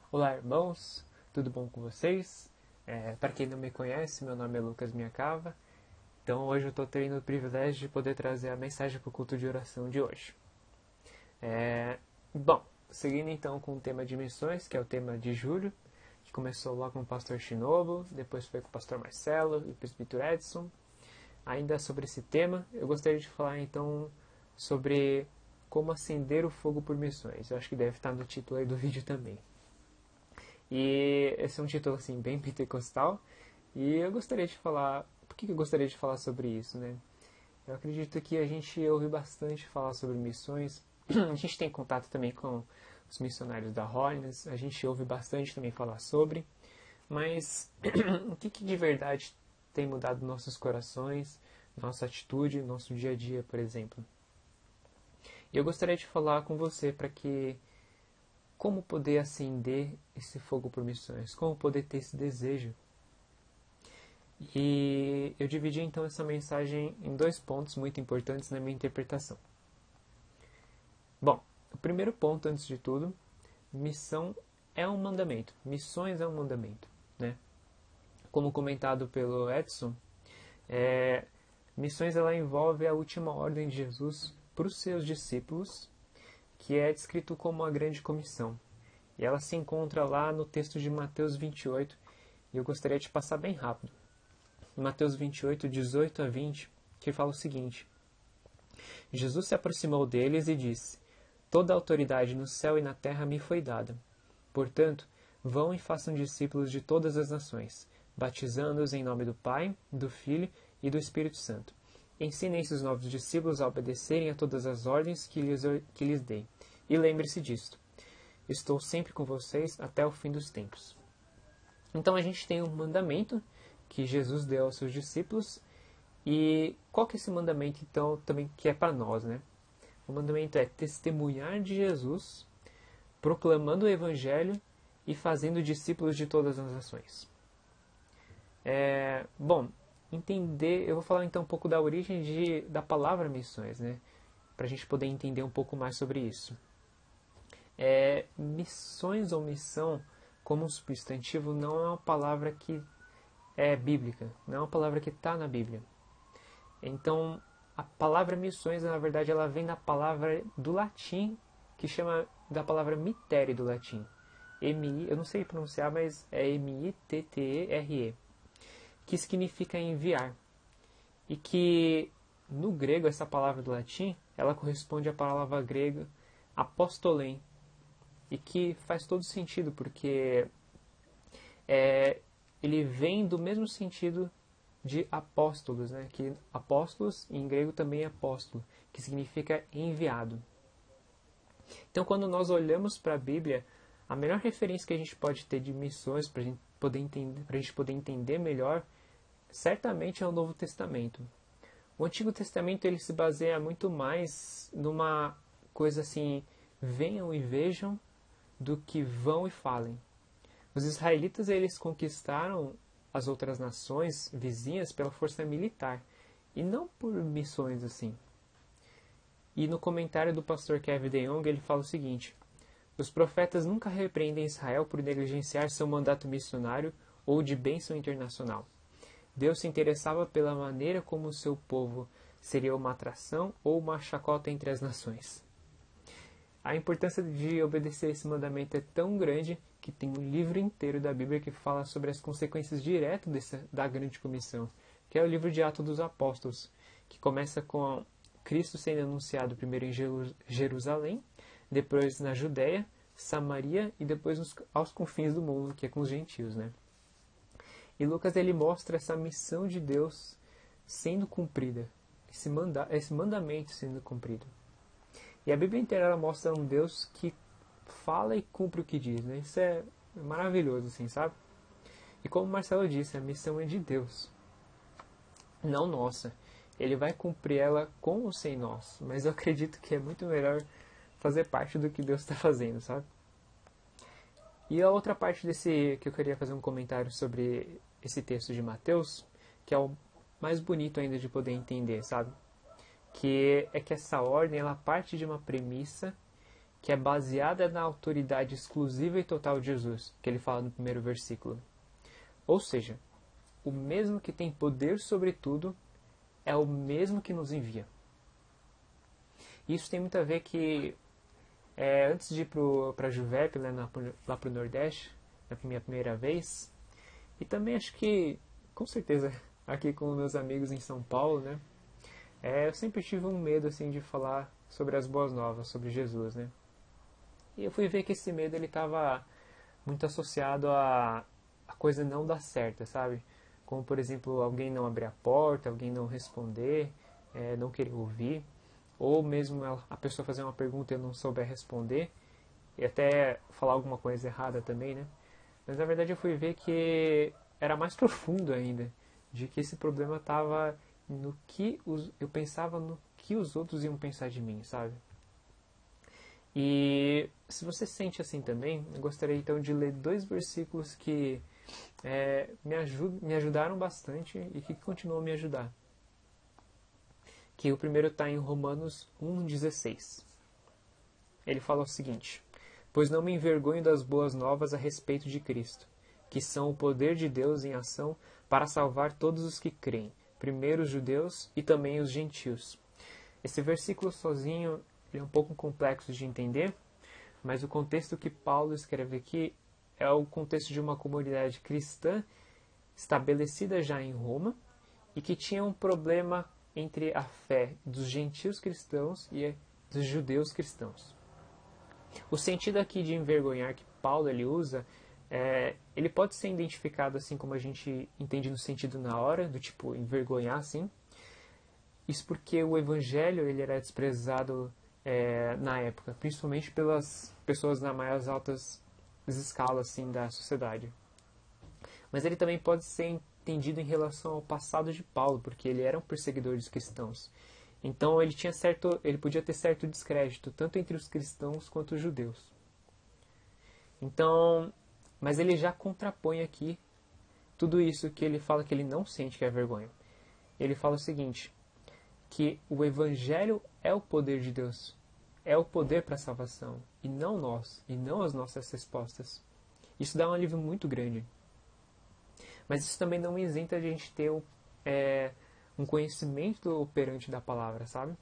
Olá, irmãos, tudo bom com vocês? Para quem não me conhece, meu nome é Lucas Minhacava, então hoje eu estou tendo o privilégio de poder trazer a mensagem para o culto de oração de hoje. Bom, seguindo então com o tema de missões, que é o tema de julho, que começou lá com o pastor Shinobu, depois foi com o pastor Marcelo e o presbítero Edson. Ainda sobre esse tema, eu gostaria de falar então sobre como acender o fogo por missões. Eu acho que deve estar no título aí do vídeo também. E esse é um título assim bem pentecostal. E eu gostaria de falar, por que eu gostaria de falar sobre isso, né? Eu acredito que a gente ouve bastante falar sobre missões. A gente tem contato também com os missionários da Holiness, a gente ouve bastante também falar sobre. Mas o que de verdade tem mudado nossos corações, nossa atitude, nosso dia a dia, por exemplo? E eu gostaria de falar com você para que como poder acender esse fogo por missões, como poder ter esse desejo. E eu dividi então essa mensagem em 2 pontos muito importantes na minha interpretação. Bom, o primeiro ponto, antes de tudo, missão é um mandamento, missões é um mandamento, né? Como comentado pelo Edson, missões ela envolve a última ordem de Jesus para os seus discípulos, que é descrito como a grande comissão. E ela se encontra lá no texto de Mateus 28, e eu gostaria de passar bem rápido. Mateus 28, 18 a 20, que fala o seguinte: Jesus se aproximou deles e disse: Toda a autoridade no céu e na terra me foi dada. Portanto, vão e façam discípulos de todas as nações, batizando-os em nome do Pai, do Filho e do Espírito Santo. Ensinem esses novos discípulos a obedecerem a todas as ordens que lhes dei. E lembre-se disto: estou sempre com vocês até o fim dos tempos. Então a gente tem um mandamento que Jesus deu aos seus discípulos. E qual que é esse mandamento, então, também que é para nós, né? O mandamento é testemunhar de Jesus, proclamando o Evangelho e fazendo discípulos de todas as nações. Bom, eu vou falar então um pouco da origem da palavra missões, né? Para a gente poder entender um pouco mais sobre isso. Missões ou missão, como um substantivo, não é uma palavra que é bíblica, não é uma palavra que está na Bíblia. Então, a palavra missões, na verdade, ela vem da palavra do latim, que chama da palavra mitteri do latim. Eu não sei pronunciar, mas é M-I-T-T-E-R-E, que significa enviar. E que, no grego, essa palavra do latim, ela corresponde à palavra grega apostolém. E que faz todo sentido, porque ele vem do mesmo sentido de apóstolos, né? Que apóstolos em grego também é apóstolo, que significa enviado. Então, quando nós olhamos para a Bíblia, a melhor referência que a gente pode ter de missões para a gente poder entender melhor, certamente é o Novo Testamento. O Antigo Testamento ele se baseia muito mais numa coisa assim, venham e vejam, do que vão e falem. Os israelitas eles conquistaram as outras nações vizinhas pela força militar e não por missões assim. E no comentário do pastor Kevin DeYoung ele fala o seguinte: os profetas nunca repreendem Israel por negligenciar seu mandato missionário ou de bênção internacional. Deus se interessava pela maneira como o seu povo seria uma atração ou uma chacota entre as nações. A importância de obedecer esse mandamento é tão grande que tem um livro inteiro da Bíblia que fala sobre as consequências diretas da grande comissão, que é o livro de Atos dos Apóstolos, que começa com Cristo sendo anunciado primeiro em Jerusalém, depois na Judéia, Samaria e depois aos confins do mundo, que é com os gentios, né? E Lucas ele mostra essa missão de Deus sendo cumprida, esse mandamento sendo cumprido. E a Bíblia inteira ela mostra um Deus que fala e cumpre o que diz, né? Isso é maravilhoso, assim, sabe? E como o Marcelo disse, a missão é de Deus, não nossa. Ele vai cumprir ela com ou sem nós, mas eu acredito que é muito melhor fazer parte do que Deus está fazendo, sabe? E a outra parte desse que eu queria fazer um comentário sobre esse texto de Mateus, que é o mais bonito ainda de poder entender, sabe? Que é que essa ordem ela parte de uma premissa que é baseada na autoridade exclusiva e total de Jesus, que ele fala no primeiro versículo. Ou seja, o mesmo que tem poder sobre tudo é o mesmo que nos envia. Isso tem muito a ver que, antes de ir para a Juvep, né, lá para o Nordeste, na minha primeira vez, e também acho que, com certeza, aqui com meus amigos em São Paulo, né, eu sempre tive um medo assim, de falar sobre as boas novas, sobre Jesus, né. E eu fui ver que esse medo estava muito associado a coisa não dar certo, sabe? Como, por exemplo, alguém não abrir a porta, alguém não responder, não querer ouvir, ou mesmo a pessoa fazer uma pergunta e eu não souber responder, e até falar alguma coisa errada também, né? Mas na verdade eu fui ver que era mais profundo ainda, de que esse problema estava no que eu pensava no que os outros iam pensar de mim, sabe? E se você sente assim também, eu gostaria então de ler 2 versículos que me ajudaram bastante e que continuam a me ajudar. Que o primeiro está em Romanos 1,16. Ele fala o seguinte: pois não me envergonho das boas novas a respeito de Cristo, que são o poder de Deus em ação para salvar todos os que creem, primeiro os judeus e também os gentios. Esse versículo sozinho é um pouco complexo de entender, mas o contexto que Paulo escreve aqui é o contexto de uma comunidade cristã estabelecida já em Roma e que tinha um problema entre a fé dos gentios cristãos e dos judeus cristãos. O sentido aqui de envergonhar que Paulo ele usa, ele pode ser identificado assim como a gente entende no sentido na hora, do tipo envergonhar, assim. Isso porque o evangelho ele era desprezado na época, principalmente pelas pessoas nas mais altas escalas assim, da sociedade. Mas ele também pode ser entendido em relação ao passado de Paulo, porque ele era um perseguidor dos cristãos. Então ele podia ter certo descrédito, tanto entre os cristãos quanto os judeus. Então, mas ele já contrapõe aqui tudo isso que ele fala que ele não sente que é vergonha. Ele fala o seguinte, que o evangelho é o poder de Deus, é o poder para a salvação, e não nós, e não as nossas respostas. Isso dá um alívio muito grande. Mas isso também não isenta de a gente ter um conhecimento operante da palavra, sabe?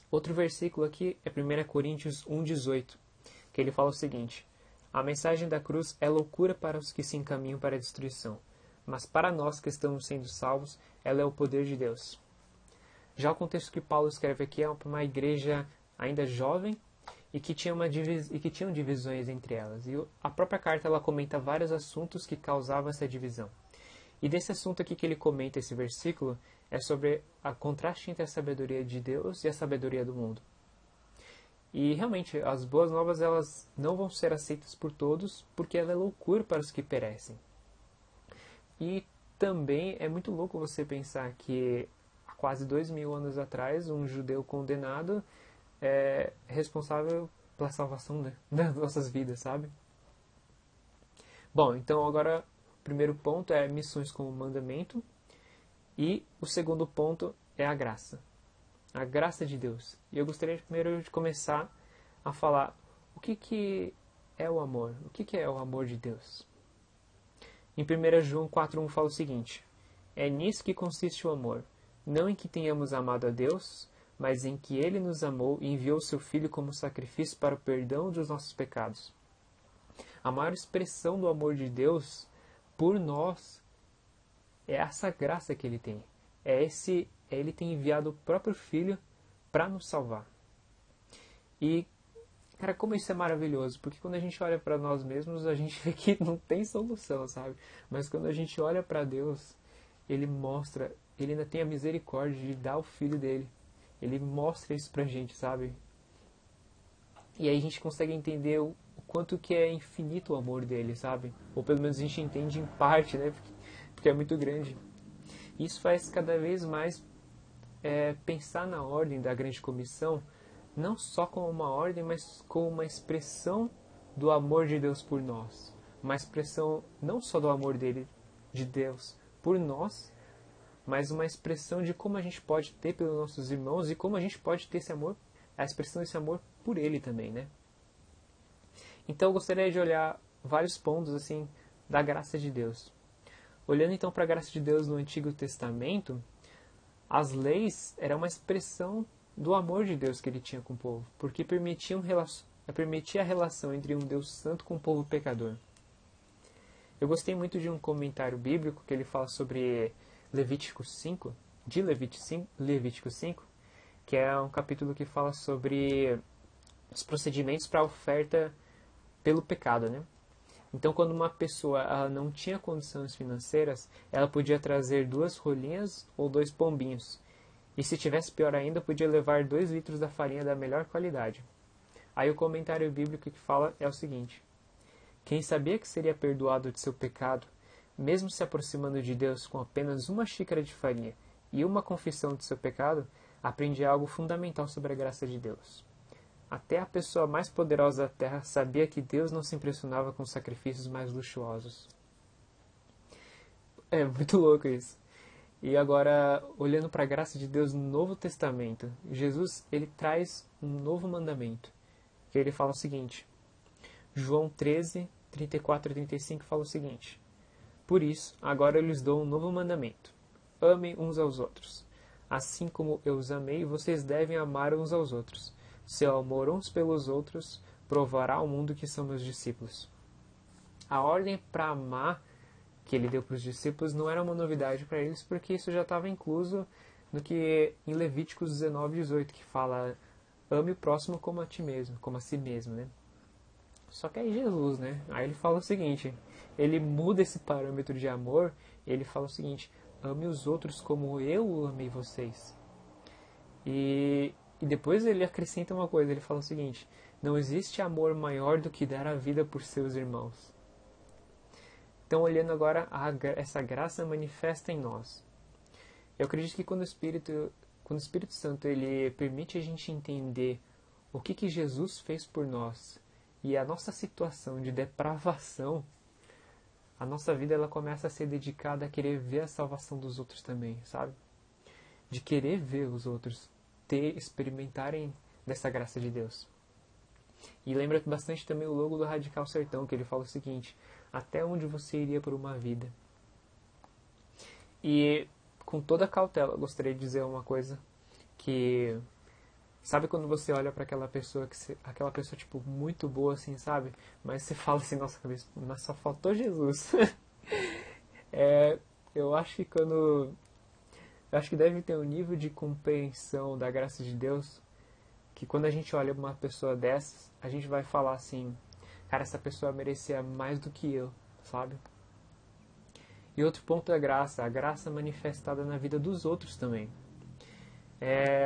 Outro versículo aqui é 1 Coríntios 1,18, que ele fala o seguinte: a mensagem da cruz é loucura para os que se encaminham para a destruição, mas para nós que estamos sendo salvos, ela é o poder de Deus. Já o contexto que Paulo escreve aqui é para uma igreja ainda jovem e que tinham divisões entre elas. E a própria carta ela comenta vários assuntos que causavam essa divisão. E desse assunto aqui que ele comenta, esse versículo, é sobre a contraste entre a sabedoria de Deus e a sabedoria do mundo. E realmente, as boas novas elas não vão ser aceitas por todos, porque ela é loucura para os que perecem. E também é muito louco você pensar que há quase 2000 anos atrás, um judeu condenado é responsável pela salvação das nossas vidas, sabe? Bom, então agora o primeiro ponto é missões como mandamento e o segundo ponto é a graça de Deus. E eu gostaria primeiro de começar a falar o que é o amor, o que é o amor de Deus. Em 1 João 4,1 fala o seguinte: é nisso que consiste o amor, não em que tenhamos amado a Deus, mas em que Ele nos amou e enviou seu Filho como sacrifício para o perdão dos nossos pecados. A maior expressão do amor de Deus por nós é essa graça que Ele tem. Ele tem enviado o próprio Filho para nos salvar. E, cara, como isso é maravilhoso, porque quando a gente olha para nós mesmos, a gente vê que não tem solução, sabe? Mas quando a gente olha para Deus, Ele mostra, Ele ainda tem a misericórdia de dar o Filho dele. Ele mostra isso pra gente, sabe? E aí a gente consegue entender o quanto que é infinito o amor dele, sabe? Ou pelo menos a gente entende em parte, né? Porque é muito grande. Isso faz cada vez mais pensar na ordem da grande comissão, não só como uma ordem, mas como uma expressão do amor de Deus por nós. Uma expressão não só do amor dele, de Deus, por nós, mas uma expressão de como a gente pode ter pelos nossos irmãos e como a gente pode ter esse amor, a expressão desse amor por Ele também, né? Então eu gostaria de olhar vários pontos assim da graça de Deus. Olhando então para a graça de Deus no Antigo Testamento, as leis eram uma expressão do amor de Deus que Ele tinha com o povo, porque permitia a relação entre um Deus santo com um povo pecador. Eu gostei muito de um comentário bíblico que ele fala sobre Levítico 5, de Levítico 5, que é um capítulo que fala sobre os procedimentos para a oferta pelo pecado, né? Então, quando uma pessoa ela não tinha condições financeiras, ela podia trazer 2 rolinhas ou 2 pombinhos. E se tivesse pior ainda, podia levar 2 litros da farinha da melhor qualidade. Aí o comentário bíblico que fala é o seguinte: quem sabia que seria perdoado de seu pecado, mesmo se aproximando de Deus com apenas 1 xícara de farinha e uma confissão de seu pecado, aprendia algo fundamental sobre a graça de Deus. Até a pessoa mais poderosa da terra sabia que Deus não se impressionava com sacrifícios mais luxuosos. É muito louco isso. E agora, olhando para a graça de Deus no Novo Testamento, Jesus ele traz um novo mandamento, que ele fala o seguinte. João 13, 34 e 35 fala o seguinte: por isso, agora eu lhes dou um novo mandamento. Amem uns aos outros. Assim como eu os amei, vocês devem amar uns aos outros. Seu amor uns pelos outros provará ao mundo que são meus discípulos. A ordem para amar que ele deu para os discípulos não era uma novidade para eles, porque isso já estava incluso no que em Levíticos 19, 18, que fala: ame o próximo como a ti mesmo, como a si mesmo, né? Só que aí Jesus, né? Aí ele fala o seguinte, ele muda esse parâmetro de amor, ele fala o seguinte: ame os outros como eu amei vocês. E depois ele acrescenta uma coisa, ele fala o seguinte: não existe amor maior do que dar a vida por seus irmãos. Então, olhando agora essa graça manifesta em nós. Eu acredito que quando o Espírito Santo ele permite a gente entender o que Jesus fez por nós e a nossa situação de depravação, a nossa vida ela começa a ser dedicada a querer ver a salvação dos outros também, sabe? De querer ver os outros experimentarem dessa graça de Deus. E lembra bastante também o logo do Radical Sertão, que ele fala o seguinte: até onde você iria por uma vida? E com toda cautela, eu gostaria de dizer uma coisa que... Sabe quando você olha para aquela pessoa, aquela pessoa tipo muito boa assim, sabe? Mas você fala assim, nossa cabeça, mas só faltou Jesus. Eu acho que eu acho que deve ter um nível de compreensão da graça de Deus que quando a gente olha uma pessoa dessas, a gente vai falar assim, cara, essa pessoa merecia mais do que eu, sabe? E outro ponto é a graça manifestada na vida dos outros também.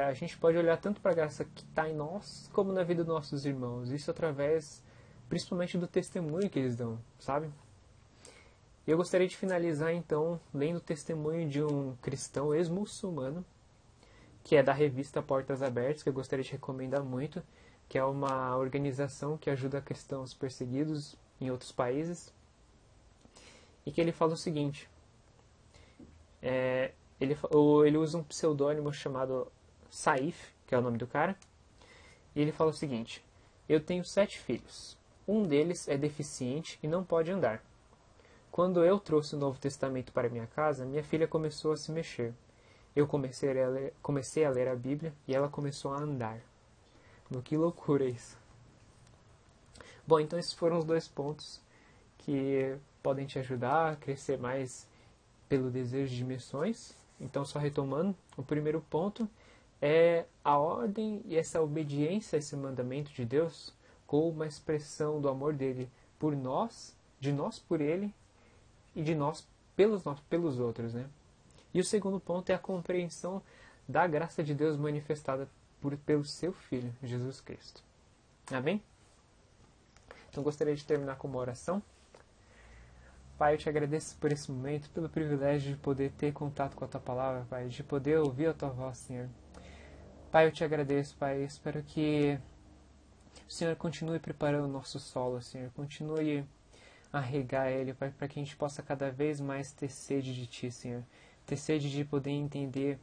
A gente pode olhar tanto para a graça que está em nós, como na vida dos nossos irmãos. Isso através, principalmente, do testemunho que eles dão, sabe? Eu gostaria de finalizar, então, lendo o testemunho de um cristão ex-muçulmano, que é da revista Portas Abertas, que eu gostaria de recomendar muito, que é uma organização que ajuda cristãos perseguidos em outros países, e que ele fala o seguinte, ele usa um pseudônimo chamado Saif, que é o nome do cara, e ele fala o seguinte: eu tenho 7 filhos, um deles é deficiente e não pode andar. Quando eu trouxe o Novo Testamento para minha casa, minha filha começou a se mexer. Eu comecei a ler a Bíblia e ela começou a andar. Que loucura isso. Bom, então esses foram os 2 pontos que podem te ajudar a crescer mais pelo desejo de missões. Então, só retomando, o primeiro ponto é a ordem e essa obediência a esse mandamento de Deus como uma expressão do amor dele por nós, de nós por ele e de nós pelos outros, né? E o segundo ponto é a compreensão da graça de Deus manifestada pelo seu Filho, Jesus Cristo. Amém? Então gostaria de terminar com uma oração. Pai, eu te agradeço por esse momento, pelo privilégio de poder ter contato com a Tua Palavra, Pai, de poder ouvir a Tua voz, Senhor. Pai, eu te agradeço, Pai, espero que o Senhor continue preparando o nosso solo, Senhor, continue a regar ele, Pai, para que a gente possa cada vez mais ter sede de Ti, Senhor, ter sede de poder entender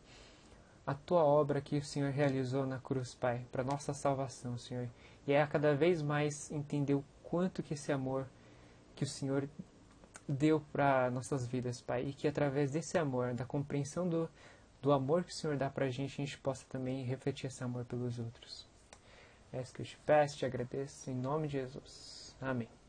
a Tua obra que o Senhor realizou na cruz, Pai, para nossa salvação, Senhor. E é a cada vez mais entender o quanto que esse amor que o Senhor deu para nossas vidas, Pai, e que através desse amor, da compreensão do amor que o Senhor dá para a gente possa também refletir esse amor pelos outros. É isso que eu te peço, te agradeço, em nome de Jesus. Amém.